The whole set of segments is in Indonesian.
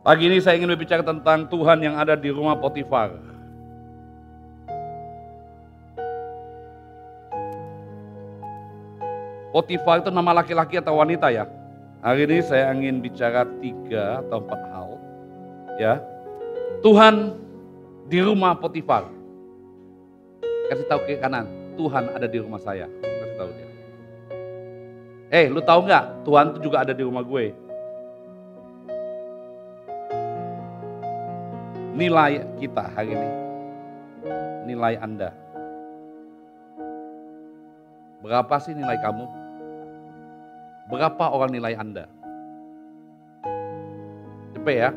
Pagi ini saya ingin berbicara tentang Tuhan yang ada di rumah Potifar. Potifar itu nama laki-laki atau wanita ya? Hari ini saya ingin bicara 3 atau 4 hal. Ya, Tuhan di rumah Potifar. Kasih tahu ke kanan, Tuhan ada di rumah saya. Kasih tahu dia. Lu tahu nggak? Tuhan itu juga ada di rumah gue. Nilai kita hari ini, nilai Anda. Berapa sih nilai kamu? Berapa orang nilai Anda? Cepet ya.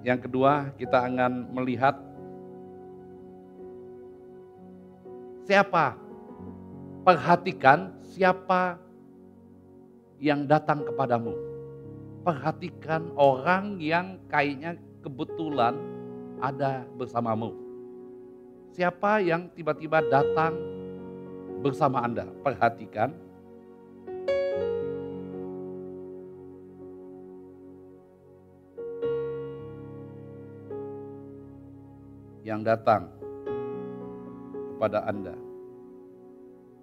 Yang kedua, kita akan melihat siapa. Perhatikan siapa yang datang kepadamu. Perhatikan orang yang kayaknya kebetulan ada bersamamu. Siapa yang tiba-tiba datang bersama Anda? Perhatikan. Yang datang kepada Anda.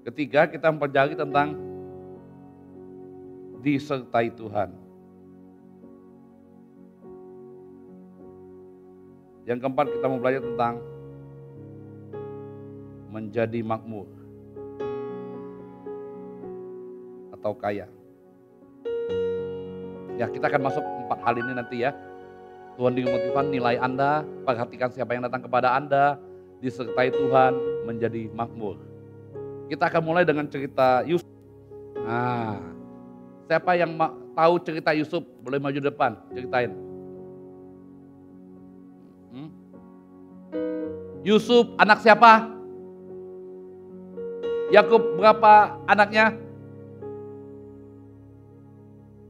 Ketiga, kita mempelajari tentang disertai Tuhan. Yang keempat, kita mau belajar tentang menjadi makmur atau kaya. Ya, kita akan masuk 4 hal ini nanti ya. Tuhan dimotivasi nilai Anda, perhatikan siapa yang datang kepada Anda, disertai Tuhan, menjadi makmur. Kita akan mulai dengan cerita Yusuf. Siapa yang tahu cerita Yusuf? Boleh maju depan, ceritain. Yusuf anak siapa? Yakub berapa anaknya?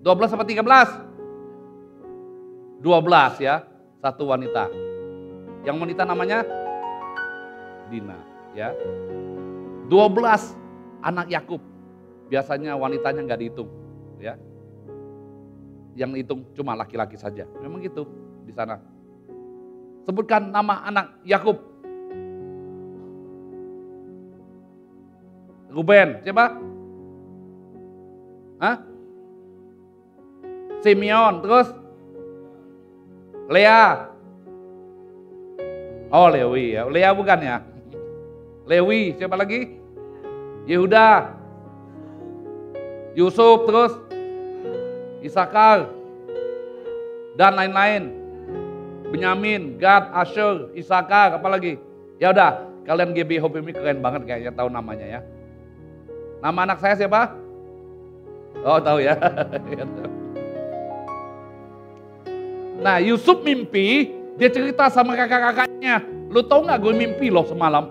12 apa 13? 12 ya, satu wanita. Yang wanita namanya Dina ya. 12 anak Yakub. Biasanya wanitanya nggak dihitung ya. Yang dihitung cuma laki-laki saja. Memang gitu di sana. Sebutkan nama anak Yakub. Ruben, siapa? Simeon, terus Lea. Oh, Lewi ya. Lea bukan ya? Lewi, siapa lagi? Yehuda. Yusuf, terus Isakar dan lain-lain. Benyamin, Gad, Asher, Isakar, apa lagi? Ya udah, kalian GB Hope ini keren banget kayaknya tahu namanya ya. Nama anak saya siapa? Oh, tahu ya. Nah, Yusuf mimpi, dia cerita sama kakak-kakaknya. Lu tahu nggak gue mimpi loh semalam?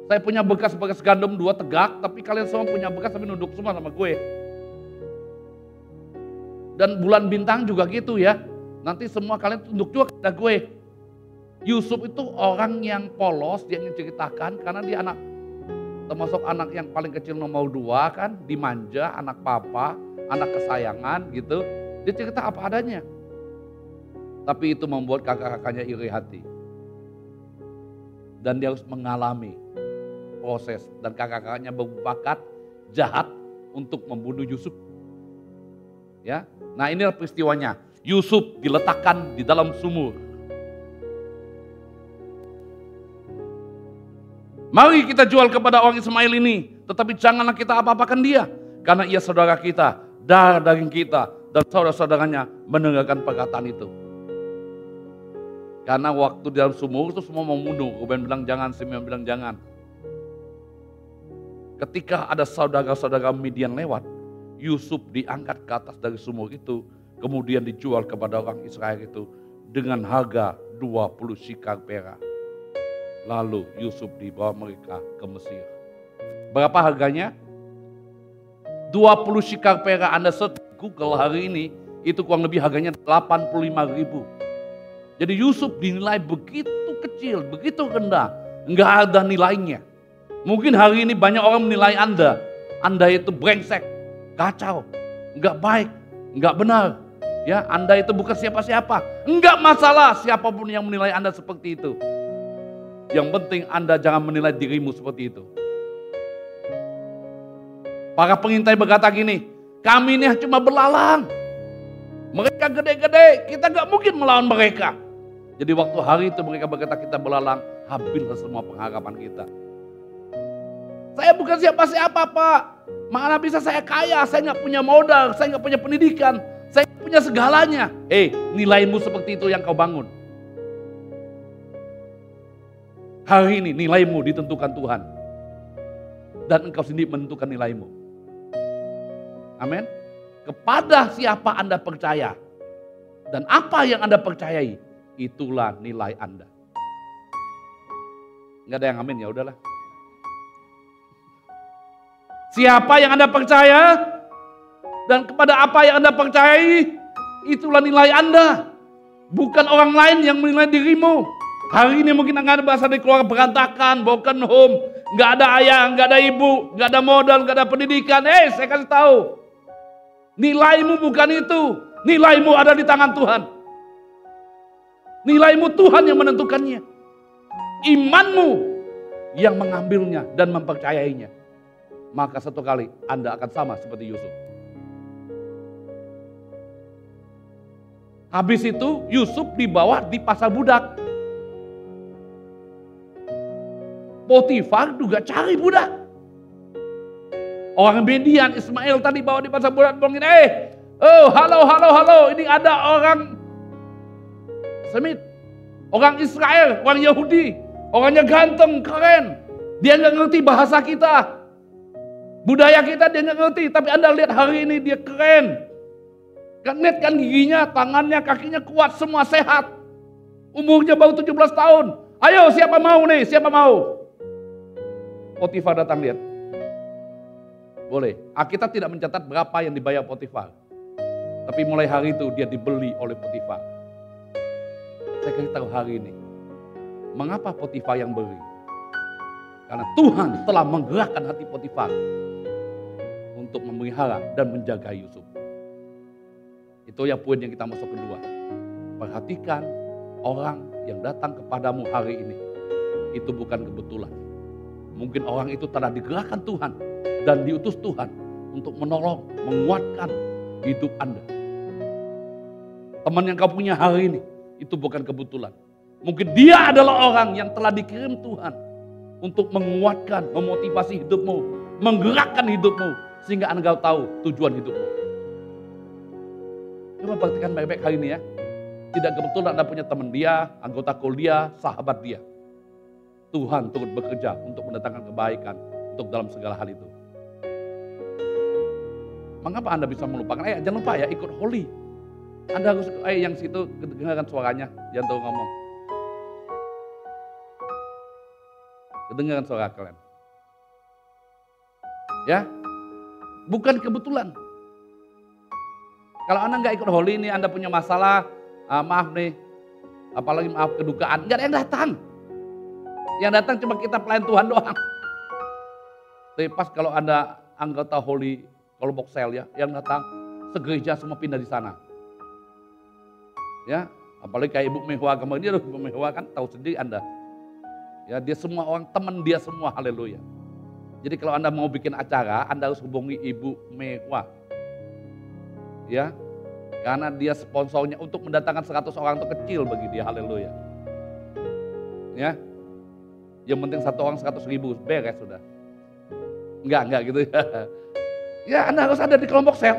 Saya punya bekas-bekas gandum 2 tegak, tapi kalian semua punya bekas tapi nunduk semua sama gue. Dan bulan bintang juga gitu ya. Nanti semua kalian tunduk juga kepada gue. Yusuf itu orang yang polos, dia ingin ceritakan karena dia anak, termasuk anak yang paling kecil nomor 2 kan, dimanja, anak papa, anak kesayangan gitu. Dia cerita apa adanya. Tapi itu membuat kakak-kakaknya iri hati. Dan dia harus mengalami proses. Dan kakak-kakaknya berbakat jahat untuk membunuh Yusuf. Ya, nah inilah peristiwanya. Yusuf diletakkan di dalam sumur. Mari kita jual kepada orang Ismail ini. Tetapi janganlah kita apa-apakan dia. Karena ia saudara kita, darah daging kita. Dan saudara-saudaranya mendengarkan perkataan itu. Karena waktu di dalam sumur itu semua mau membunuh. Ruben bilang jangan, Simeon bilang jangan. Ketika ada saudara-saudara Midian lewat, Yusuf diangkat ke atas dari sumur itu. Kemudian dijual kepada orang Israel itu dengan harga 20 shikar perak. Lalu Yusuf dibawa mereka ke Mesir. Berapa harganya? 20 shikar perak. Anda search Google hari ini, itu kurang lebih harganya 85.000. Jadi Yusuf dinilai begitu kecil, begitu rendah, enggak ada nilainya. Mungkin hari ini banyak orang menilai Anda itu brengsek, kacau, enggak baik. Enggak benar. Ya, Anda itu bukan siapa-siapa. Enggak masalah siapapun yang menilai Anda seperti itu. Yang penting Anda jangan menilai dirimu seperti itu. Para pengintai berkata gini, kami ini cuma belalang. Mereka gede-gede, kita gak mungkin melawan mereka. Jadi waktu hari itu mereka berkata kita belalang, habislah semua pengharapan kita. Saya bukan siapa-siapa, Pak. Mana bisa saya kaya, saya gak punya modal, saya gak punya pendidikan, saya gak punya segalanya. Nilaimu seperti itu yang kau bangun. Hari ini nilaimu ditentukan Tuhan. Dan engkau sendiri menentukan nilaimu. Amin. Kepada siapa Anda percaya. Dan apa yang Anda percayai. Itulah nilai Anda. Enggak ada yang amin, ya udahlah. Siapa yang Anda percaya dan kepada apa yang Anda percayai, itulah nilai Anda. Bukan orang lain yang menilai dirimu. Hari ini mungkin Anda berasal dari keluarga berantakan, broken home, nggak ada ayah, nggak ada ibu, nggak ada modal, nggak ada pendidikan. Saya kasih tahu, nilaimu bukan itu. Nilaimu ada di tangan Tuhan. Nilaimu Tuhan yang menentukannya. Imanmu yang mengambilnya dan mempercayainya. Maka satu kali Anda akan sama seperti Yusuf. Habis itu Yusuf dibawa di pasar budak. Potifar juga cari budak. Orang Median, Ismail tadi bawa di pasar budak, bilangin, halo, ini ada orang Semit, orang Israel, orang Yahudi, orangnya ganteng, keren. Dia nggak ngerti bahasa kita. Budaya kita dia nggak ngerti, tapi Anda lihat hari ini dia keren. Kan lihat kan giginya, tangannya, kakinya kuat, semua sehat. Umurnya baru 17 tahun. Ayo siapa mau nih, siapa mau? Potifar datang lihat. Boleh, Alkitab tidak mencatat berapa yang dibayar Potifar. Tapi mulai hari itu dia dibeli oleh Potifar. Saya kasih tahu hari ini, mengapa Potifar yang beli? Karena Tuhan telah menggerakkan hati Potifar untuk memelihara dan menjaga Yusuf. Itu ya poin yang kita masuk kedua. Perhatikan orang yang datang kepadamu hari ini. Itu bukan kebetulan. Mungkin orang itu telah digerakkan Tuhan dan diutus Tuhan untuk menolong, menguatkan hidup Anda. Teman yang kau punya hari ini, itu bukan kebetulan. Mungkin dia adalah orang yang telah dikirim Tuhan untuk menguatkan, memotivasi hidupmu, menggerakkan hidupmu, sehingga Anda tahu tujuan hidupmu. Coba perhatikan baik-baik hari ini ya. Tidak kebetulan Anda punya teman dia, anggota kuliah, sahabat dia. Tuhan turut bekerja untuk mendatangkan kebaikan untuk dalam segala hal itu. Mengapa Anda bisa melupakan? Jangan lupa ya, ikut holy. Anda harus, yang situ dengarkan suaranya, jangan tahu ngomong. Kedengaran suara kalian. Ya, bukan kebetulan. Kalau Anda nggak ikut holy ini, Anda punya masalah, maaf nih, apalagi maaf kedukaan, nggak ada yang datang. Yang datang cuma kita pelayan Tuhan doang. Tapi pas kalau Anda anggota holy kelompok sel ya, yang datang segereja semua pindah di sana. Ya, apalagi kayak Ibu Mehwa kemarin, dia Ibu Mehwa kan tahu sendiri Anda. Ya, dia semua orang teman dia semua, haleluya. Jadi kalau Anda mau bikin acara, Anda harus hubungi Ibu Mehwa. Ya, karena dia sponsornya untuk mendatangkan 100 orang itu kecil bagi dia, haleluya. Ya, yang penting 1 orang 100.000, beres sudah. Enggak gitu ya. Ya, Anda harus ada di kelompok sel.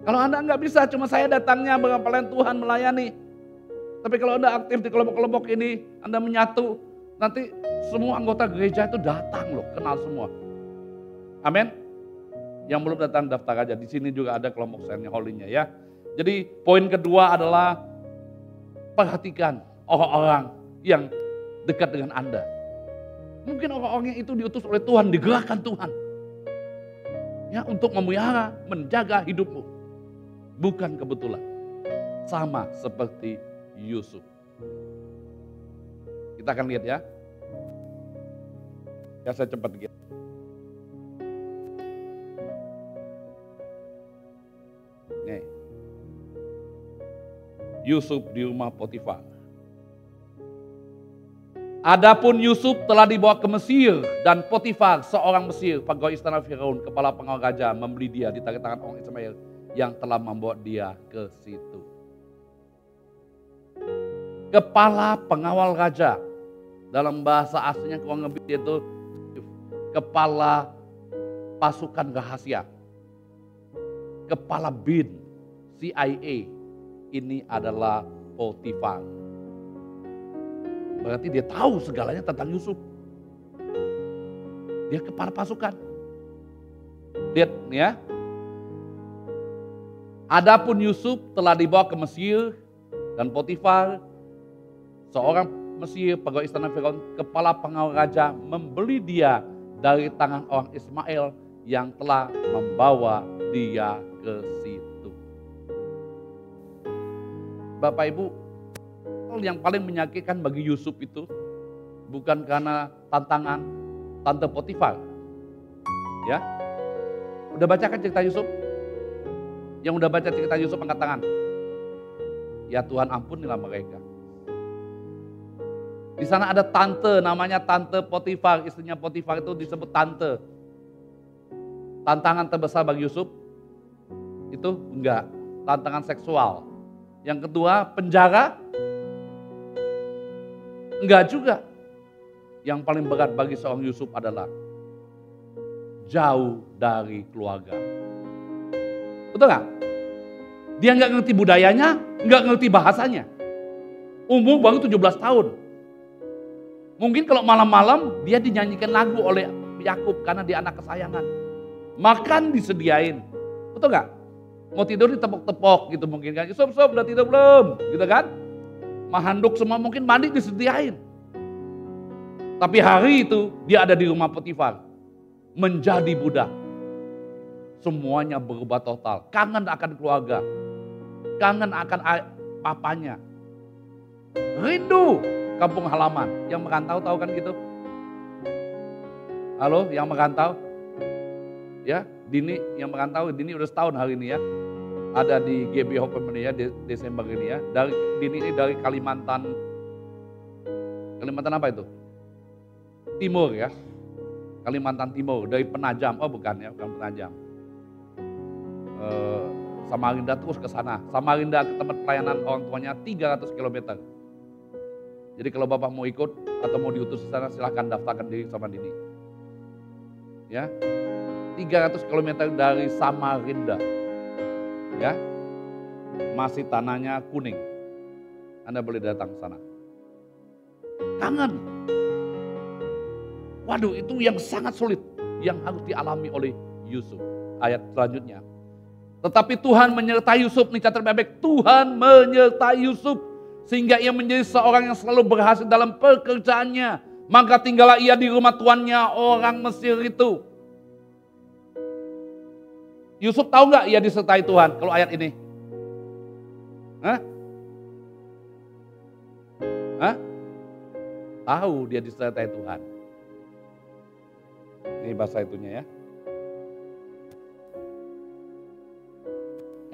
Kalau Anda enggak bisa, cuma saya datangnya pelayan Tuhan melayani. Tapi kalau Anda aktif di kelompok-kelompok ini, Anda menyatu, nanti semua anggota gereja itu datang loh, kenal semua. Amin. Yang belum datang daftar aja. Di sini juga ada kelompok selnya, holy-nya ya. Jadi poin kedua adalah perhatikan orang-orang yang dekat dengan Anda. Mungkin orang-orang itu diutus oleh Tuhan, digerakkan Tuhan. Ya, untuk memelihara, menjaga hidupmu. Bukan kebetulan. Sama seperti Yusuf. Kita akan lihat ya. Ya, saya cepat dikit. Nih. Yusuf di rumah Potifar. Adapun Yusuf telah dibawa ke Mesir dan Potifar, seorang Mesir, pegawai istana Firaun, kepala pengawal raja, membeli dia di tangan orang Ismail yang telah membawa dia ke situ. Kepala pengawal raja, dalam bahasa aslinya kurang lebih itu kepala pasukan rahasia, kepala BIN, CIA, ini adalah Potifar. Berarti dia tahu segalanya tentang Yusuf. Dia kepala pasukan. Lihat ya. Adapun Yusuf telah dibawa ke Mesir dan Potifar, seorang Mesir, pegawai istana Firaun, kepala pengawal raja, membeli dia dari tangan orang Ismail yang telah membawa dia ke situ. Bapak Ibu, hal yang paling menyakitkan bagi Yusuf itu bukan karena tantangan tante Potifar. Ya. Udah baca kan cerita Yusuf? Yang udah baca cerita Yusuf angkat tangan. Ya Tuhan, ampunilah mereka. Di sana ada tante, namanya tante Potifar, istrinya Potifar itu disebut tante. Tantangan terbesar bagi Yusuf itu enggak, tantangan seksual. Yang kedua, penjara. Enggak juga. Yang paling berat bagi seorang Yusuf adalah jauh dari keluarga. Betul nggak? Dia nggak ngerti budayanya, nggak ngerti bahasanya. Umur baru 17 tahun. Mungkin kalau malam-malam dia dinyanyikan lagu oleh Yakub karena dia anak kesayangan. Makan disediain. Betul nggak? Mau tidur ditepok-tepok gitu mungkin kan. Sob, udah tidur belum? Gitu kan? Handuk semua mungkin mandi disediain. Tapi hari itu dia ada di rumah Potifar. Menjadi budak. Semuanya berubah total. Kangen akan keluarga. Kangen akan papanya. Rindu kampung halaman. Yang merantau tahu kan gitu? Halo, yang merantau? Ya, Dini yang merantau, Dini udah setahun hari ini ya. Ada di GB Hope ini ya, Desember ini ya. Dini ini dari Kalimantan. Kalimantan apa itu? Timur ya. Kalimantan Timur, dari Penajam. Oh bukan ya, bukan Penajam. Samarinda terus ke sana. Samarinda ke tempat pelayanan orang tuanya 300 km. Jadi kalau Bapak mau ikut atau mau diutus ke sana silahkan daftarkan diri sama Dini. Ya. 300 km dari Samarinda. Ya. Masih tanahnya kuning. Anda boleh datang ke sana. Kangen. Waduh, itu yang sangat sulit yang harus dialami oleh Yusuf. Ayat selanjutnya. Tetapi Tuhan menyertai Yusuf, nih catat baik-baik. Tuhan menyertai Yusuf sehingga ia menjadi seorang yang selalu berhasil dalam pekerjaannya. Maka tinggallah ia di rumah tuannya orang Mesir itu. Yusuf tahu nggak ia disertai Tuhan kalau ayat ini? Hah? Hah? Tahu dia disertai Tuhan. Ini bahasa itunya ya.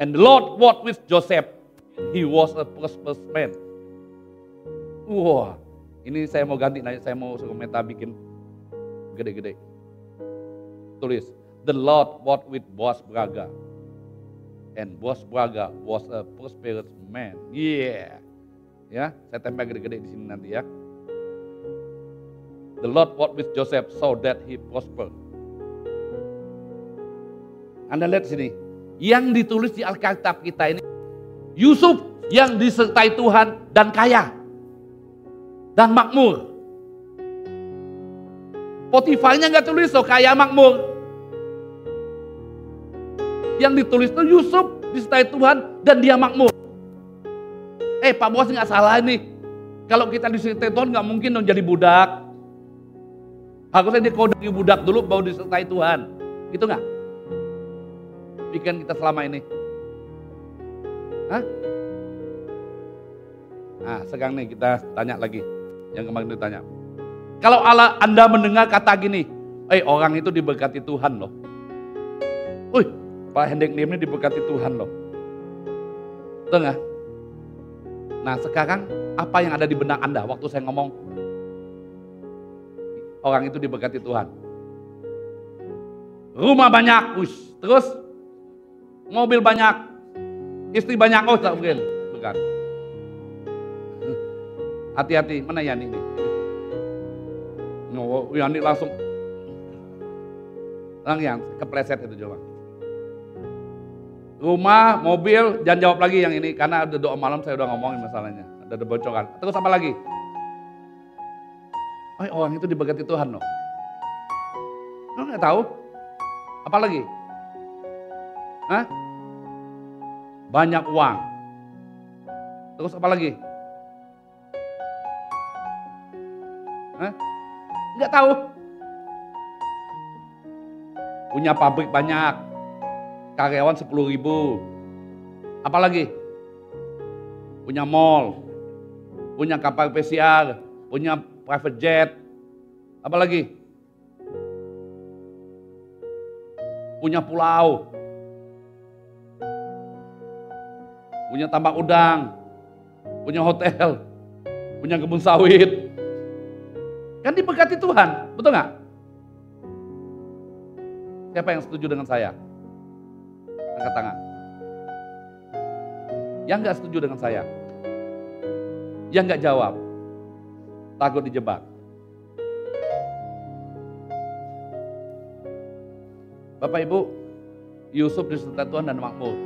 And the Lord was with Joseph. He was a prosperous man. Wah, ini saya mau ganti, saya mau suruh Meta bikin gede-gede. Tulis, the Lord was with Boaz Braga. And Boaz Braga was a prosperous man. Yeah. Ya, saya tempel gede-gede di sini nanti ya. The Lord was with Joseph so that he prospered. Anda lihat sini, yang ditulis di Alkitab kita ini, Yusuf yang disertai Tuhan dan kaya dan makmur. Potifarnya nggak tulis so kaya makmur. Yang ditulis itu Yusuf disertai Tuhan dan dia makmur. Pak Boas nggak salah nih. Kalau kita disertai Tuhan nggak mungkin dong jadi budak. Harusnya dia dari budak dulu baru disertai Tuhan. Gitu nggak? Pikiran kita selama ini. Hah? Nah sekarang nih kita tanya lagi. Yang kemarin ditanya. Kalau Anda mendengar kata gini. Orang itu diberkati Tuhan loh. Pak Hendrik ini diberkati Tuhan loh. Betul nggak? Nah sekarang apa yang ada di benak Anda waktu saya ngomong orang itu diberkati Tuhan? Rumah banyak, terus mobil banyak, istri banyak, oh tak mungkin, bukan. Hati-hati, mana Yani ini? No, Yani langsung yang kepleset itu coba. Rumah, mobil, jangan jawab lagi yang ini karena ada doa malam saya udah ngomongin masalahnya, ada bocoran. Terus apa lagi? Oh, orang itu diberkati Tuhan loh. Lo nggak tahu? Apa lagi? Hah? Banyak uang. Terus apa lagi? Hah? Nggak tahu. Punya pabrik banyak. Karyawan 10.000. Apa lagi? Punya mall. Punya kapal pesiar. Punya private jet. Apa lagi? Punya pulau. Punya tambak udang. Punya hotel. Punya kebun sawit. Kan diberkati Tuhan, betul nggak? Siapa yang setuju dengan saya? Angkat tangan. Yang nggak setuju dengan saya? Yang nggak jawab? Takut dijebak. Bapak Ibu, Yusuf disertai Tuhan dan makmur.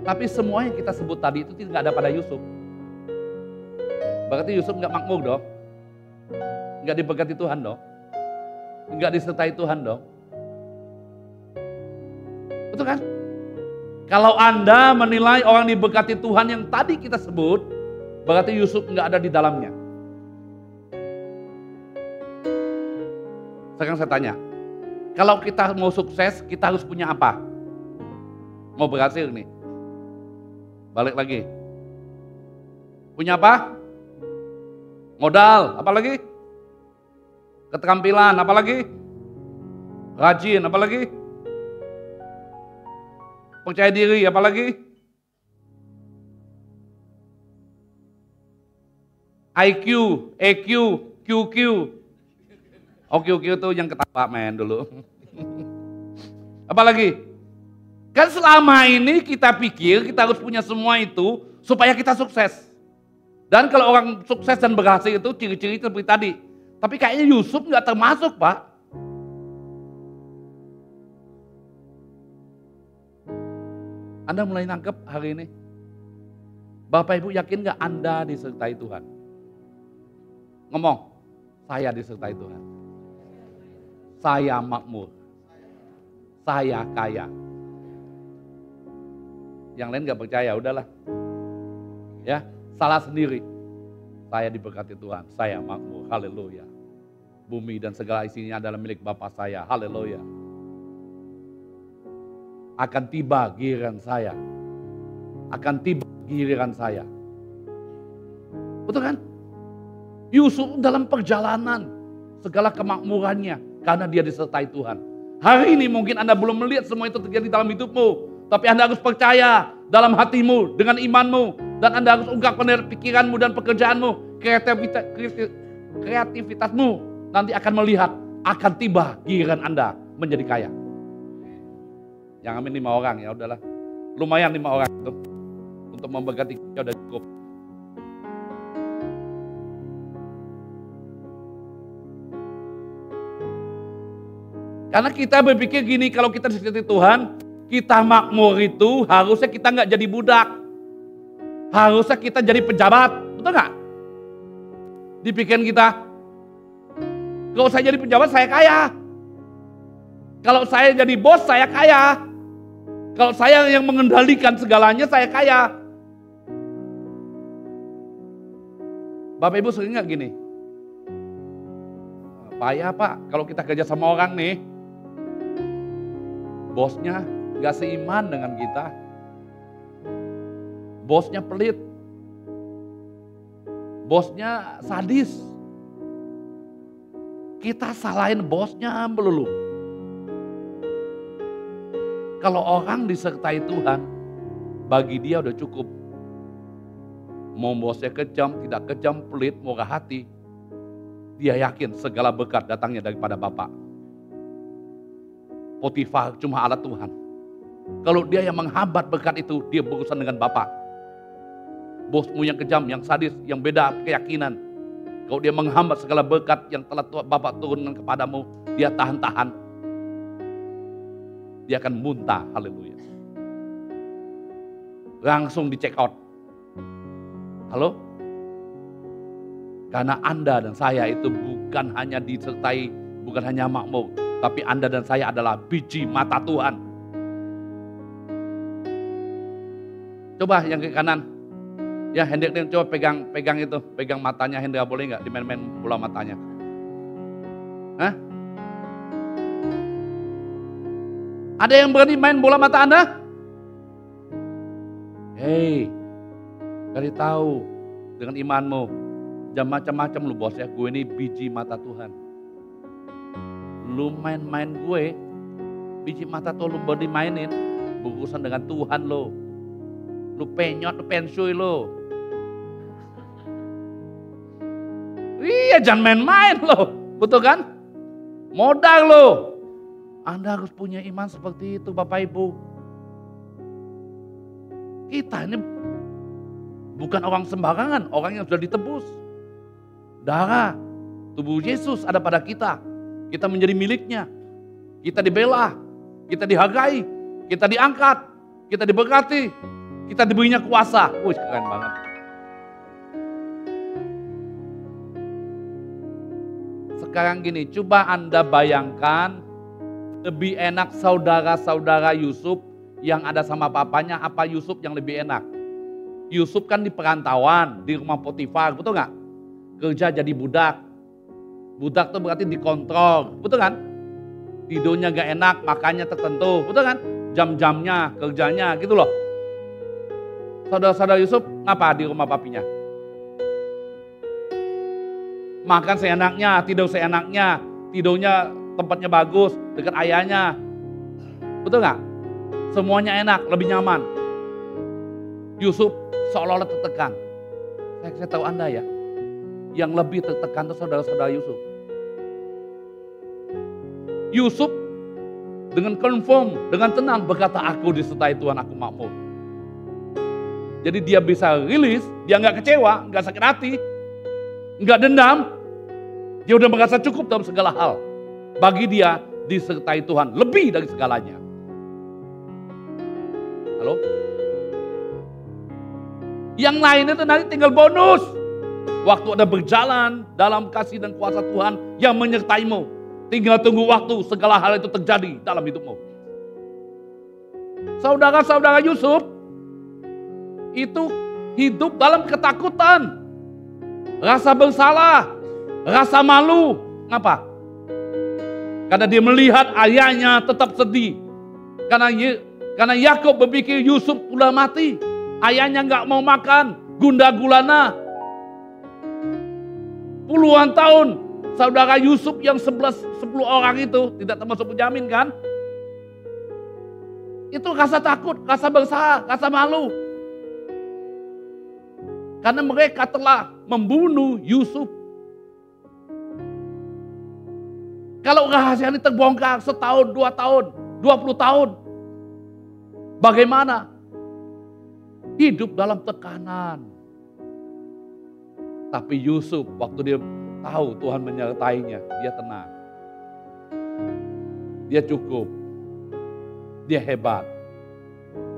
Tapi semua yang kita sebut tadi itu tidak ada pada Yusuf. Berarti Yusuf nggak makmur dong. Nggak diberkati Tuhan dong. Nggak disertai Tuhan dong. Betul kan? Kalau Anda menilai orang diberkati Tuhan yang tadi kita sebut, berarti Yusuf nggak ada di dalamnya. Sekarang saya tanya, kalau kita mau sukses, kita harus punya apa? Mau berhasil nih. Balik lagi. Punya apa? Modal, apa lagi? Keterampilan, apa lagi? Rajin, apa lagi? Percaya diri, apa lagi? IQ, EQ, QQ. Oh QQ itu yang ketawa men dulu. Apa lagi? Kan selama ini kita pikir kita harus punya semua itu supaya kita sukses. Dan kalau orang sukses dan berhasil itu ciri-ciri seperti tadi. Tapi kayaknya Yusuf nggak termasuk, Pak. Anda mulai nangkep hari ini? Bapak Ibu yakin nggak Anda disertai Tuhan? Ngomong, saya disertai Tuhan. Saya makmur. Saya kaya. Yang lain nggak percaya, udahlah. Ya, salah sendiri. Saya diberkati Tuhan, saya makmur, haleluya. Bumi dan segala isinya adalah milik Bapa saya, haleluya. Akan tiba giliran saya. Akan tiba giliran saya. Betul kan? Yusuf dalam perjalanan, segala kemakmurannya, karena dia disertai Tuhan. Hari ini mungkin Anda belum melihat semua itu terjadi dalam hidupmu, tapi Anda harus percaya dalam hatimu, dengan imanmu, dan Anda harus ungkapkan dari pikiranmu dan pekerjaanmu, kreativitasmu, nanti akan melihat, akan tiba giliran Anda menjadi kaya. Yang amin 5 orang, ya udahlah. Lumayan 5 orang itu. Untuk memberkati kita udah cukup. Karena kita berpikir gini, kalau kita disertai Tuhan, kita makmur itu harusnya kita nggak jadi budak. Harusnya kita jadi pejabat, betul nggak? Di pikiran kita, kalau saya jadi pejabat saya kaya. Kalau saya jadi bos saya kaya. Kalau saya yang mengendalikan segalanya saya kaya. Bapak Ibu sering nggak gini? Payah Pak, kalau kita kerja sama orang nih, bosnya nggak seiman dengan kita. Bosnya pelit. Bosnya sadis. Kita salahin bosnya melulu. Kalau orang disertai Tuhan, bagi dia udah cukup. Mau bosnya kejam, tidak kejam, pelit, murah hati. Dia yakin segala berkat datangnya daripada Bapa. Potifar cuma alat Tuhan. Kalau dia yang menghambat berkat itu, dia berurusan dengan Bapa. Bosmu yang kejam, yang sadis, yang beda keyakinan. Kalau dia menghambat segala berkat yang telah Bapa turunkan kepadamu, dia tahan-tahan. Dia akan muntah, haleluya. Langsung di check out. Halo? Karena Anda dan saya itu bukan hanya disertai, bukan hanya makmur, tapi Anda dan saya adalah biji mata Tuhan. Coba yang ke kanan. Ya Hendrik coba pegang itu, pegang matanya Hendrik, boleh nggak dimain-main bola matanya? Hah? Ada yang berani main bola mata Anda? Hei, cari tahu dengan imanmu. Jangan macam-macam lu bos ya, gue ini biji mata Tuhan. Lu main-main gue, biji mata Tuhan lu berani mainin, berurusan dengan Tuhan lo. Lu penyot, lu pensui lo. Iya jangan main-main lo, betul kan? Modal lo. Anda harus punya iman seperti itu Bapak Ibu. Kita ini bukan orang sembarangan, orang yang sudah ditebus. Darah tubuh Yesus ada pada kita. Kita menjadi miliknya. Kita dibela, kita dihargai, kita diangkat, kita diberkati, kita diberinya kuasa. Wih keren banget. Sekarang gini, coba Anda bayangkan lebih enak saudara-saudara Yusuf yang ada sama papanya apa Yusuf yang lebih enak? Yusuf kan di perantauan, di rumah Potifar, betul nggak? Kerja jadi budak. Budak tuh berarti dikontrol, betul kan? Tidurnya gak enak, makannya tertentu, betul kan? Jam-jamnya, kerjanya gitu loh. Saudara-saudara Yusuf ngapa di rumah papinya? Makan seenaknya, tidur seenaknya, tidurnya tempatnya bagus, dekat ayahnya. Betul gak? Semuanya enak, lebih nyaman. Yusuf seolah-olah tertekan. Saya tahu Anda ya, yang lebih tertekan itu saudara-saudara Yusuf. Yusuf dengan confirm, dengan tenang berkata, aku disertai Tuhan, aku makmur. Jadi dia bisa rilis, dia gak kecewa, gak sakit hati, gak dendam. Dia udah merasa cukup dalam segala hal. Bagi dia disertai Tuhan lebih dari segalanya. Halo? Yang lain itu nanti tinggal bonus. Waktu ada berjalan dalam kasih dan kuasa Tuhan yang menyertaimu. Tinggal tunggu waktu segala hal itu terjadi dalam hidupmu. Saudara-saudara Yusuf itu hidup dalam ketakutan. Rasa bersalah. Rasa malu. Ngapa? Karena dia melihat ayahnya tetap sedih. Karena Yakub berpikir Yusuf sudah mati. Ayahnya nggak mau makan. Gundah gulana. Puluhan tahun. Saudara Yusuf yang 10 orang itu. Tidak termasuk Benyamin kan. Itu rasa takut. Rasa bersalah. Rasa malu. Karena mereka telah membunuh Yusuf. Kalau rahasia ini terbongkar setahun, 2 tahun, 20 tahun. Bagaimana? Hidup dalam tekanan. Tapi Yusuf waktu dia tahu Tuhan menyertainya, dia tenang. Dia cukup. Dia hebat.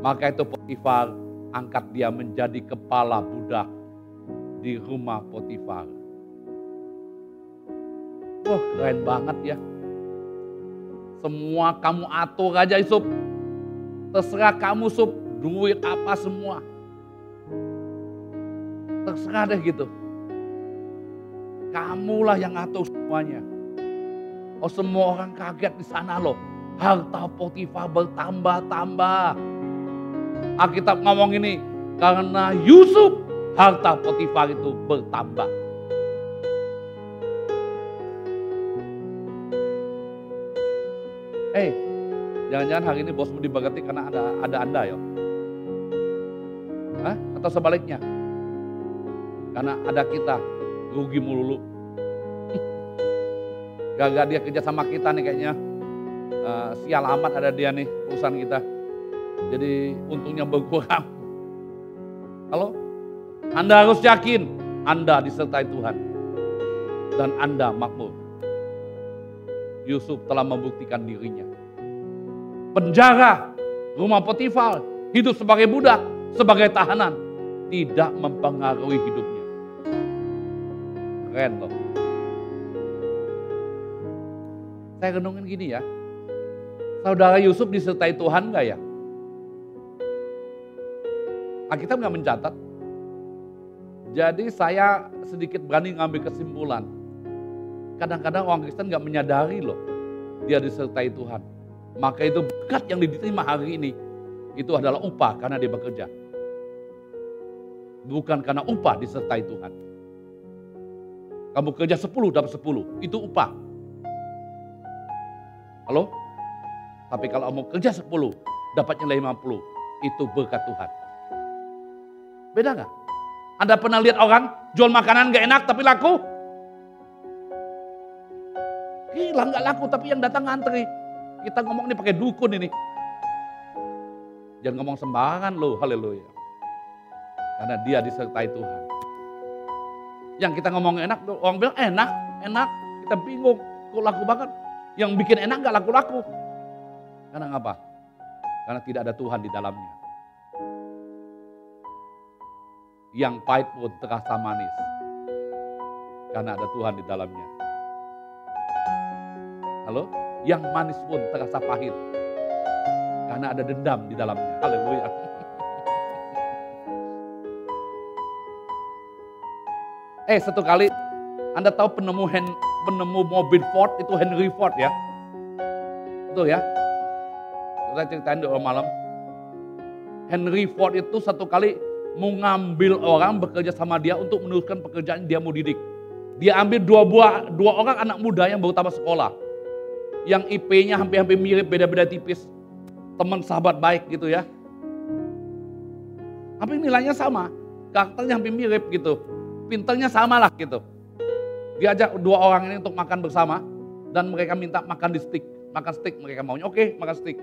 Maka itu Potifar angkat dia menjadi kepala budak di rumah Potifar. Wah keren banget ya. Semua kamu atur aja Yusuf. Terserah kamu Yusuf. Duit apa semua. Terserah deh gitu. Kamulah yang atur semuanya. Oh semua orang kaget di sana loh. Harta Potifar bertambah-tambah. Alkitab ngomong ini. Karena Yusuf harta Potifar itu bertambah. Jangan-jangan hari ini bosmu diberkati karena ada Anda ya? Hah? Atau sebaliknya? Karena ada kita rugi melulu. Gagal dia kerja sama kita nih kayaknya. Sial amat ada dia nih perusahaan kita. Jadi untungnya berkurang. Halo? Anda harus yakin Anda disertai Tuhan. Dan Anda makmur. Yusuf telah membuktikan dirinya. Penjara, rumah Potifar, hidup sebagai budak, sebagai tahanan, tidak mempengaruhi hidupnya. Keren loh. Saya renungin gini ya, saudara Yusuf disertai Tuhan gak ya? Alkitab gak mencatat. Jadi saya sedikit berani ngambil kesimpulan. Kadang-kadang orang Kristen gak menyadari loh, dia disertai Tuhan. Maka itu berkat yang diterima hari ini, itu adalah upah karena dia bekerja. Bukan karena upah disertai Tuhan. Kamu kerja 10 dapat 10, itu upah. Halo? Tapi kalau kamu kerja 10, dapat nilai 50, itu berkat Tuhan. Beda gak? Anda pernah lihat orang jual makanan gak enak tapi laku? Gila gak laku tapi yang datang ngantri. Kita ngomong ini pakai dukun ini. Jangan ngomong sembarangan loh, haleluya. Karena dia disertai Tuhan. Yang kita ngomong enak, orang bilang enak. Kita bingung, kok laku banget. Yang bikin enak gak laku-laku. Karena apa? Karena tidak ada Tuhan di dalamnya. Yang pahit pun terasa manis. Karena ada Tuhan di dalamnya. Halo? Yang manis pun terasa pahit. Karena ada dendam di dalamnya. Haleluya. Satu kali Anda tahu penemu mobil Ford itu Henry Ford ya? Betul ya? Saya ceritain di orang malam. Henry Ford itu satu kali mau ngambil orang bekerja sama dia untuk meneruskan pekerjaan dia mau didik. Dia ambil dua orang anak muda yang baru tamat sekolah. Yang IP-nya hampir-hampir mirip, beda-beda tipis. Teman sahabat baik gitu ya. Hampir nilainya sama. Karakternya hampir mirip gitu. Pinternya sama lah gitu. Diajak dua orang ini untuk makan bersama. Dan mereka minta makan di steak. Makan steak mereka maunya. Oke, makan steak.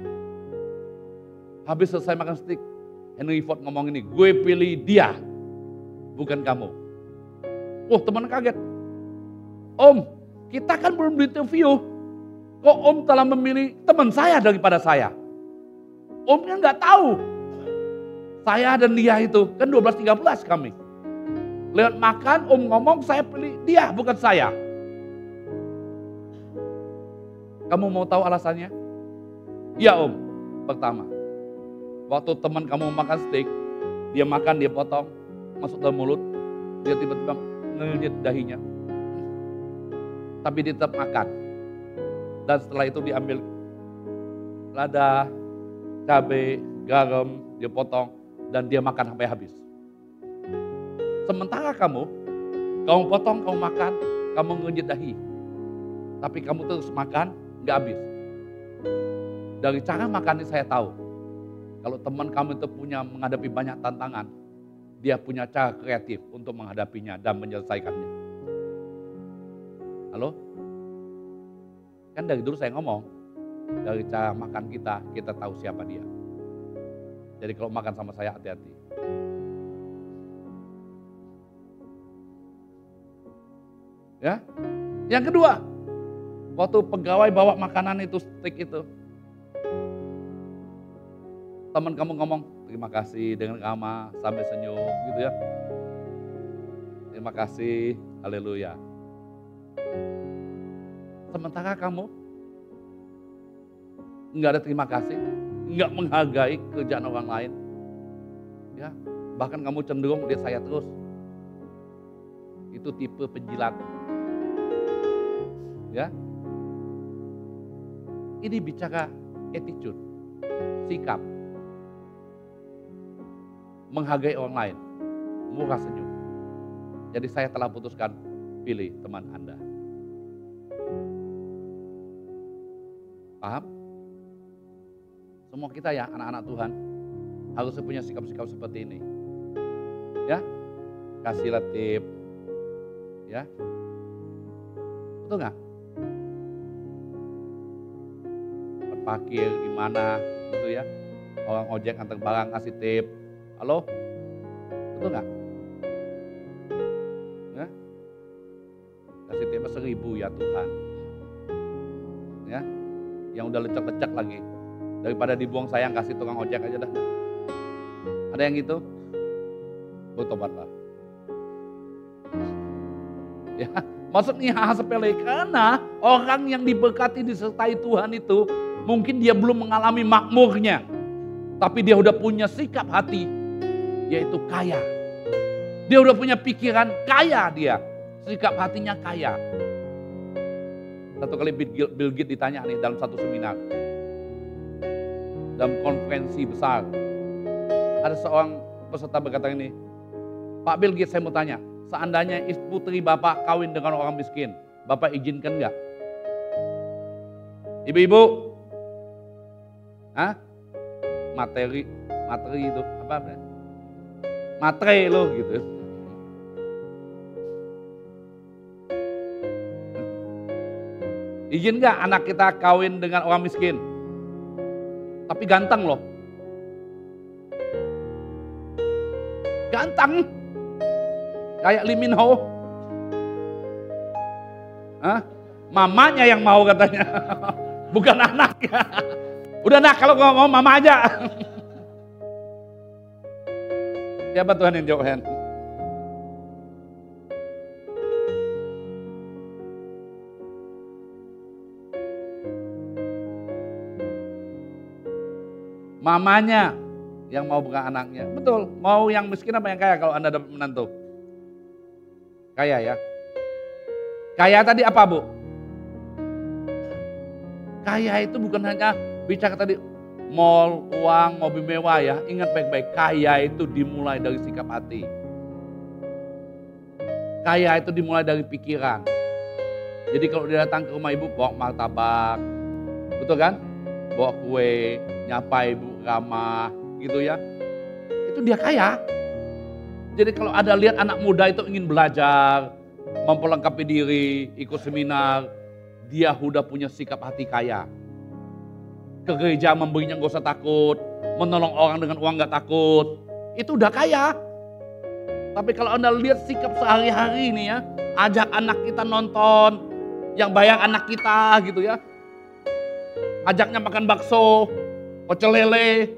Habis selesai makan steak. Henry Ford ngomong ini, gue pilih dia. Bukan kamu. Teman kaget. Om, kita kan belum di-interview. Kok Om telah memilih teman saya daripada saya? Omnya nggak tahu. Saya dan dia itu, kan 12-13 kami. Lewat makan, Om ngomong saya pilih dia, bukan saya. Kamu mau tahu alasannya? Iya Om. Pertama, waktu teman kamu makan steak, dia makan, dia potong, masuk dalam mulut, dia tiba-tiba ngenyit dahinya. Tapi dia tetap makan. Dan setelah itu diambil lada, cabai, garam, dia potong, dan dia makan sampai habis. Sementara kamu potong, kamu makan, kamu ngenyit dahi. Tapi kamu terus makan, nggak habis. Dari cara makan ini saya tahu, kalau teman kamu itu punya menghadapi banyak tantangan, dia punya cara kreatif untuk menghadapinya dan menyelesaikannya. Halo? Kan dari dulu saya ngomong, dari cara makan kita tahu siapa dia. Jadi kalau makan sama saya hati-hati. Ya, yang kedua, waktu pegawai bawa makanan itu, steak itu, teman kamu ngomong, terima kasih dengan ramah sambil senyum gitu ya. Terima kasih, haleluya. Sementara kamu nggak ada terima kasih, nggak menghargai kerjaan orang lain. Ya, bahkan kamu cenderung lihat saya terus. Itu tipe penjilat. Ya. Ini bicara attitude, sikap. Menghargai orang lain, murah senyum. Jadi saya telah putuskan pilih teman Anda. Paham? Semua kita ya anak-anak Tuhan harus punya sikap-sikap seperti ini. Ya, kasihlah tip. Ya. Betul nggak? Parkir di mana gitu ya. Orang ojek antar barang kasih tip. Halo? Betul nggak? Ya? Kasih tip 1.000 ya Tuhan. Ya. Yang udah lecek-lecek lagi. Daripada dibuang sayang kasih tukang ojek aja dah. Ada yang gitu? Bertobatlah. Ya, maksudnya hal sepele karena orang yang diberkati disertai Tuhan itu mungkin dia belum mengalami makmurnya, tapi dia udah punya sikap hati yaitu kaya. Dia udah punya pikiran kaya dia, sikap hatinya kaya. Satu kali Bill Gates ditanya nih dalam satu seminar, dalam konferensi besar, ada seorang peserta berkata ini, Pak Bill Gates saya mau tanya, seandainya putri Bapak kawin dengan orang miskin, Bapak izinkan nggak? Ibu-ibu, materi itu apa? Matre lo gitu. Izin nggak anak kita kawin dengan orang miskin? Tapi ganteng loh. Ganteng. Kayak Lee Min Ho. Mamanya yang mau katanya. Bukan anaknya. Udah nak kalau nggak mau mama aja. Siapa Tuhan yang jawab? Mamanya yang mau bukan anaknya. Betul, mau yang miskin apa yang kaya kalau Anda dapat menantu? Kaya ya. Kaya tadi apa Bu? Kaya itu bukan hanya bicara tadi mall, uang, mobil mewah ya. Ingat baik-baik, kaya itu dimulai dari sikap hati. Kaya itu dimulai dari pikiran. Jadi kalau dia datang ke rumah ibu bawa martabak, betul kan? Bawa kue, nyapa ibu ramah gitu ya. Itu dia kaya. Jadi kalau ada lihat anak muda itu ingin belajar, memperlengkapi diri, ikut seminar, dia udah punya sikap hati kaya. Ke gereja memberinya gak usah takut, menolong orang dengan uang gak takut, itu udah kaya. Tapi kalau Anda lihat sikap sehari-hari ini ya, ajak anak kita nonton, yang bayar anak kita gitu ya. Ajaknya makan bakso, pecel lele,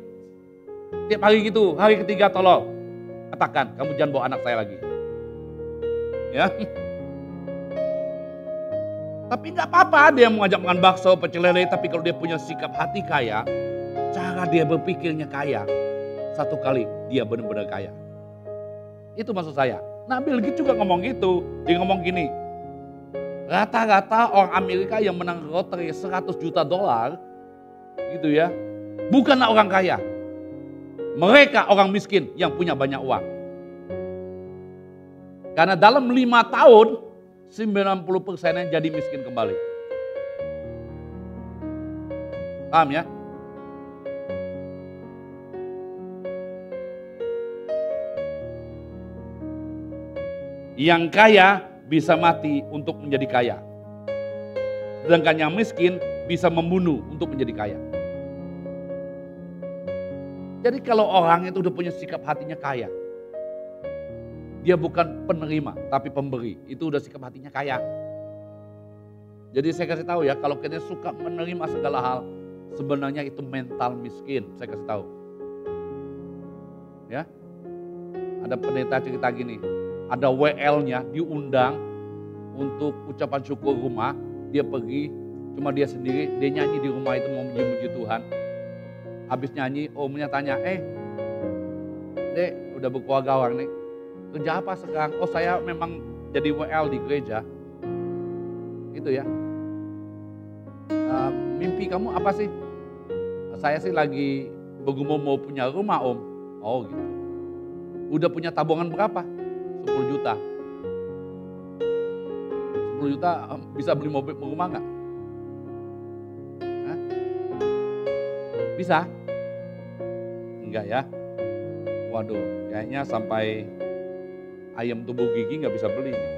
tiap hari gitu, hari ketiga tolong. Katakan, kamu jangan bawa anak saya lagi. Ya. Tapi nggak apa-apa dia mau ngajak makan bakso, pecel lele, tapi kalau dia punya sikap hati kaya, cara dia berpikirnya kaya, satu kali dia benar-benar kaya. Itu maksud saya. Nah Bill Gates juga ngomong gitu, dia ngomong gini, rata-rata orang Amerika yang menang loteri 100 juta dolar, gitu ya, bukanlah orang kaya. Mereka orang miskin yang punya banyak uang. Karena dalam 5 tahun, 90% jadi miskin kembali. Paham ya? Yang kaya bisa mati untuk menjadi kaya. Sedangkan yang miskin bisa membunuh untuk menjadi kaya. Jadi kalau orang itu udah punya sikap hatinya kaya, dia bukan penerima tapi pemberi, itu udah sikap hatinya kaya. Jadi saya kasih tahu ya, kalau kita suka menerima segala hal, sebenarnya itu mental miskin, saya kasih tahu. Ya, ada pendeta cerita gini, ada WL-nya diundang untuk ucapan syukur rumah, dia pergi, cuma dia sendiri, dia nyanyi di rumah itu mau memuji Tuhan. Habis nyanyi, omnya tanya, Dek, udah berkeluarga orang nih, kerja apa sekarang? Oh saya memang jadi WL di gereja. Gitu ya. Mimpi kamu apa sih? Saya sih lagi bergumul mau punya rumah om. Oh gitu. Udah punya tabungan berapa? 10 juta. 10 juta bisa beli mobil rumah nggak? Bisa? Enggak ya? Waduh, kayaknya sampai Ayam tumbuh gigi nggak bisa beli nih.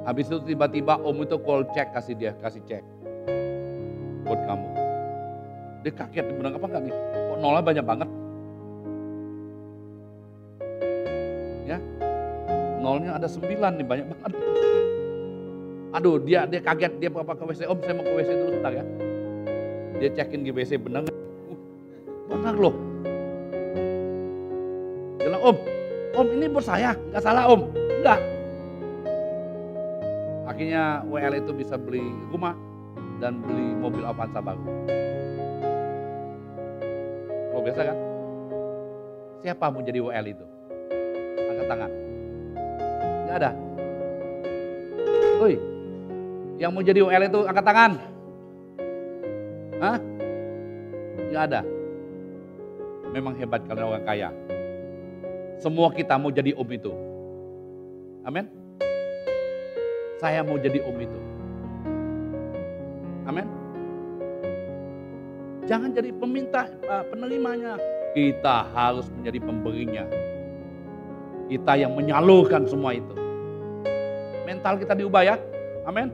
Habis itu tiba-tiba om itu call cek, kasih cek buat kamu. Dia kaget, bener apa enggak nih? Kok nolnya banyak banget? Ya, nolnya ada 9 nih, banyak banget. Aduh, dia kaget, dia apa ke WC, om saya mau ke WC dulu sebentar ya. Dia cekin di WC, bener nggak? Bener loh. Dia bilang, om ini bos saya, nggak salah om, enggak. Akhirnya WL itu bisa beli rumah dan beli mobil Avanza baru. Oh biasa kan? Siapa mau jadi WL itu? Angkat tangan. Nggak ada. Woi, yang mau jadi WL itu angkat tangan. Hah? Nggak ada. Memang hebat kalian orang kaya. Semua kita mau jadi om itu. Amin. Saya mau jadi om itu. Amin. Jangan jadi peminta, penerimanya. Kita harus menjadi pemberinya. Kita yang menyalurkan semua itu. Mental kita diubah ya. Amin.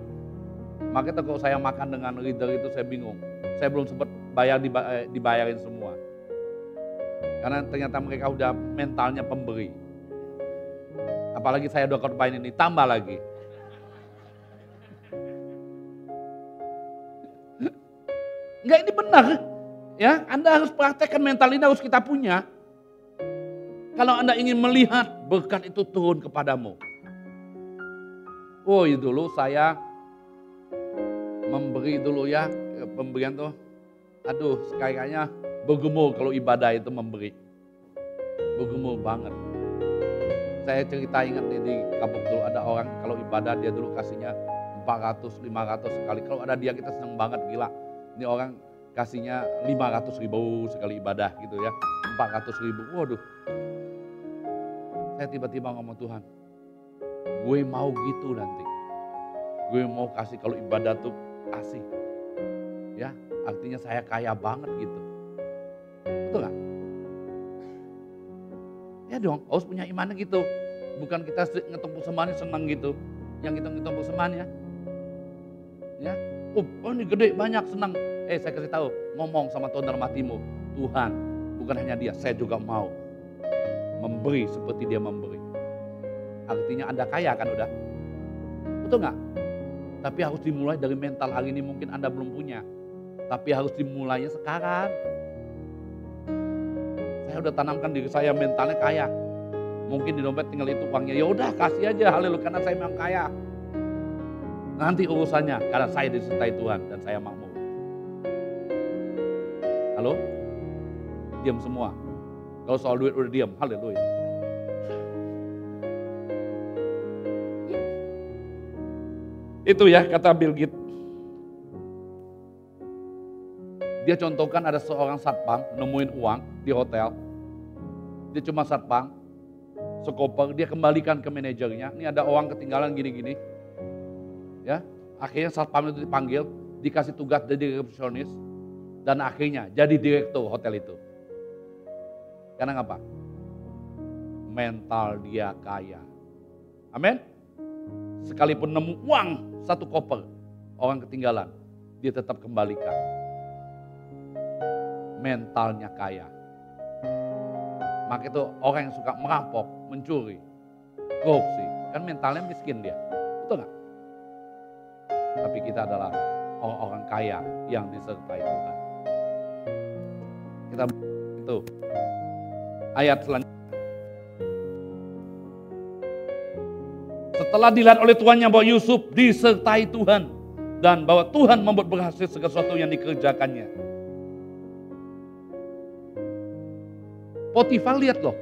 Makanya kalau saya makan dengan leader itu saya bingung. Saya belum sempat dibayarin semua. Karena ternyata mereka udah mentalnya pemberi. Apalagi saya udah korban ini, tambah lagi. Enggak, ini benar. Ya, Anda harus praktekkan mental ini, harus kita punya. Kalau Anda ingin melihat berkat itu turun kepadamu. Oh, dulu saya memberi dulu ya, pemberian tuh. Aduh, kayaknya bergumul kalau ibadah itu memberi. Bergumul banget. Saya cerita ingat nih di kampung dulu ada orang kalau ibadah dia dulu kasihnya 400, 500 sekali. Kalau ada dia kita senang banget, gila. Ini orang kasihnya 500.000 sekali ibadah gitu ya. 400.000, waduh. Saya tiba-tiba ngomong, Tuhan, gue mau gitu nanti. Gue mau kasih kalau ibadah tuh kasih. Ya, artinya saya kaya banget gitu. Betul gak? Ya dong, harus punya imannya gitu. Bukan kita ngetumpuk semuanya senang gitu. Yang kita ngetumpuk semuanya. Ya, oh ini gede banyak senang. Saya kasih tahu, ngomong sama Tuhan dalam hatimu. Tuhan, bukan hanya dia, saya juga mau memberi seperti dia memberi. Artinya Anda kaya kan udah. Betul gak? Tapi harus dimulai dari mental. Hari ini mungkin Anda belum punya. Tapi harus dimulainya sekarang. Saya udah tanamkan diri saya mentalnya kaya. Mungkin di dompet tinggal itu uangnya. Ya udah kasih aja, haleluya, karena saya memang kaya. Nanti urusannya karena saya disertai Tuhan dan saya makmur. Halo? Diam semua. Kalau soal duit udah diam, haleluya. Itu ya kata Bill Gates. Dia contohkan ada seorang satpam nemuin uang di hotel. Dia cuma satpam, sekoper, dia kembalikan ke manajernya. Ini ada uang ketinggalan gini-gini. Ya, akhirnya satpam itu dipanggil, dikasih tugas jadi resepsionis, dan akhirnya jadi direktur hotel itu. Karena apa? Mental dia kaya. Amin. Sekalipun nemu uang satu koper, orang ketinggalan, dia tetap kembalikan. Mentalnya kaya. Maka itu orang yang suka merampok, mencuri, korupsi, kan mentalnya miskin dia. Betul nggak? Tapi kita adalah orang-orang kaya yang disertai Tuhan. Kita itu ayat selanjutnya. Setelah dilihat oleh tuannya bahwa Yusuf disertai Tuhan dan bahwa Tuhan membuat berhasil segala sesuatu yang dikerjakannya. Potifar lihat loh.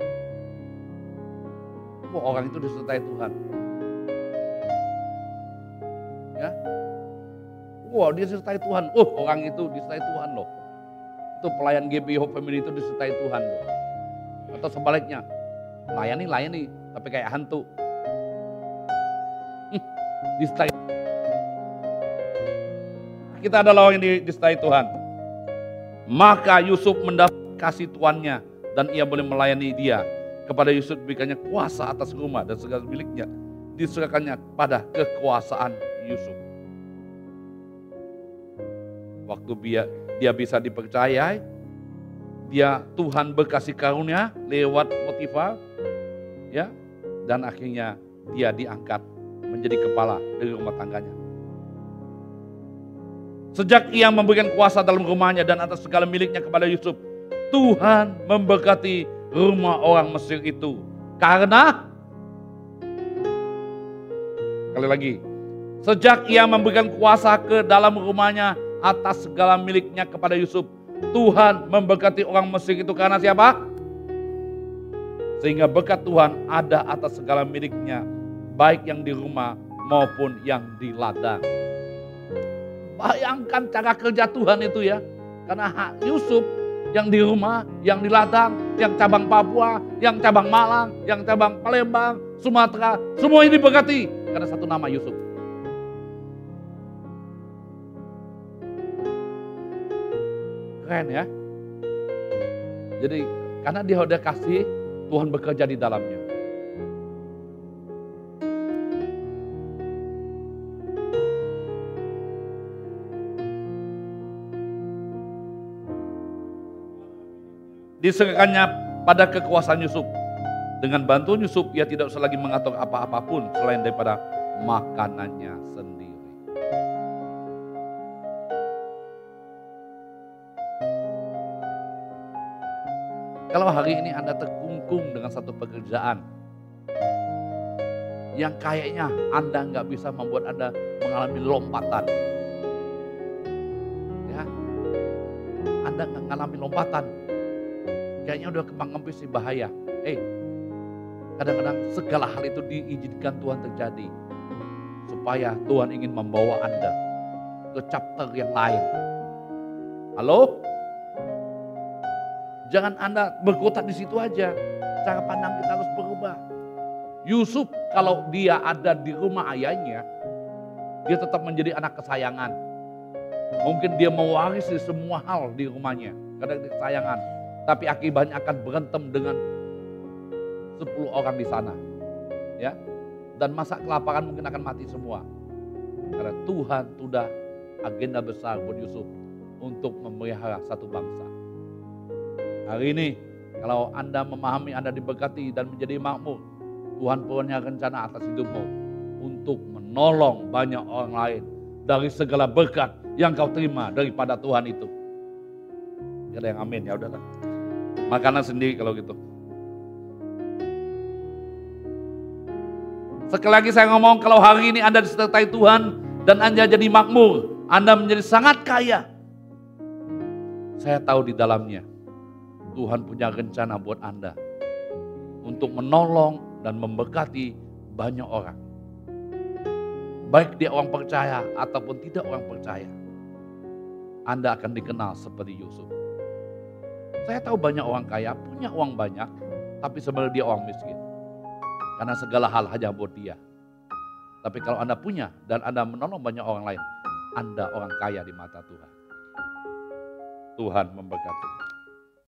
Wah, orang itu disertai Tuhan. Ya. Wah, dia disertai Tuhan. Orang itu disertai Tuhan loh. Itu pelayan GB Hope Family itu disertai Tuhan loh. Atau sebaliknya, layani, tapi kayak hantu. Disertai. Kita adalah orang yang disertai Tuhan. Maka Yusuf mendapat kasih tuannya dan ia boleh melayani dia. Kepada Yusuf diberikannya kuasa atas rumah dan segala miliknya diserahkannya pada kekuasaan Yusuf. Waktu dia bisa dipercayai, Tuhan berkasih karunia lewat Potifar, ya, dan akhirnya dia diangkat menjadi kepala dari rumah tangganya. Sejak ia memberikan kuasa dalam rumahnya dan atas segala miliknya kepada Yusuf, Tuhan memberkati rumah orang Mesir itu. Karena, kali lagi, sejak ia memberikan kuasa ke dalam rumahnya atas segala miliknya kepada Yusuf, Tuhan memberkati orang Mesir itu karena siapa? Sehingga berkat Tuhan ada atas segala miliknya, baik yang di rumah maupun yang di ladang. Bayangkan cara kerja Tuhan itu ya. Karena Yusuf yang di rumah, yang di ladang, yang cabang Papua, yang cabang Malang, yang cabang Palembang, Sumatera, semua ini diberkati karena satu nama Yusuf. Keren ya. Jadi karena dia udah kasih, Tuhan bekerja di dalamnya. Diserahkannya pada kekuasaan Yusuf. Dengan bantuan Yusuf, ia tidak usah lagi mengatur apa-apapun selain daripada makanannya sendiri. Kalau hari ini Anda terkungkung dengan satu pekerjaan yang kayaknya Anda nggak bisa membuat Anda mengalami lompatan, ya, Anda nggak mengalami lompatan, kayaknya udah kembang-kempis sih bahaya. Kadang-kadang segala hal itu diizinkan Tuhan terjadi supaya Tuhan ingin membawa Anda ke chapter yang lain. Halo? Jangan Anda berkutat di situ aja. Cara pandang kita harus berubah. Yusuf kalau dia ada di rumah ayahnya, dia tetap menjadi anak kesayangan. Mungkin dia mewarisi semua hal di rumahnya karena dia kesayangan. Tapi akibatnya akan berantem dengan 10 orang di sana. Ya. Dan masa kelaparan mungkin akan mati semua. Karena Tuhan sudah agenda besar buat Yusuf untuk memelihara satu bangsa. Hari ini kalau Anda memahami Anda diberkati dan menjadi makmur, Tuhan punya rencana atas hidupmu untuk menolong banyak orang lain dari segala berkat yang kau terima daripada Tuhan itu. Ya ada yang amin, ya udahlah. Makanan sendiri kalau gitu. Sekali lagi saya ngomong, kalau hari ini Anda disertai Tuhan dan Anda jadi makmur, Anda menjadi sangat kaya. Saya tahu di dalamnya Tuhan punya rencana buat Anda untuk menolong dan memberkati banyak orang. Baik dia orang percaya ataupun tidak orang percaya. Anda akan dikenal seperti Yusuf. Saya tahu banyak orang kaya, punya uang banyak, tapi sebenarnya dia orang miskin. Karena segala hal hanya buat dia. Tapi kalau Anda punya dan Anda menolong banyak orang lain, Anda orang kaya di mata Tuhan. Tuhan memberkati.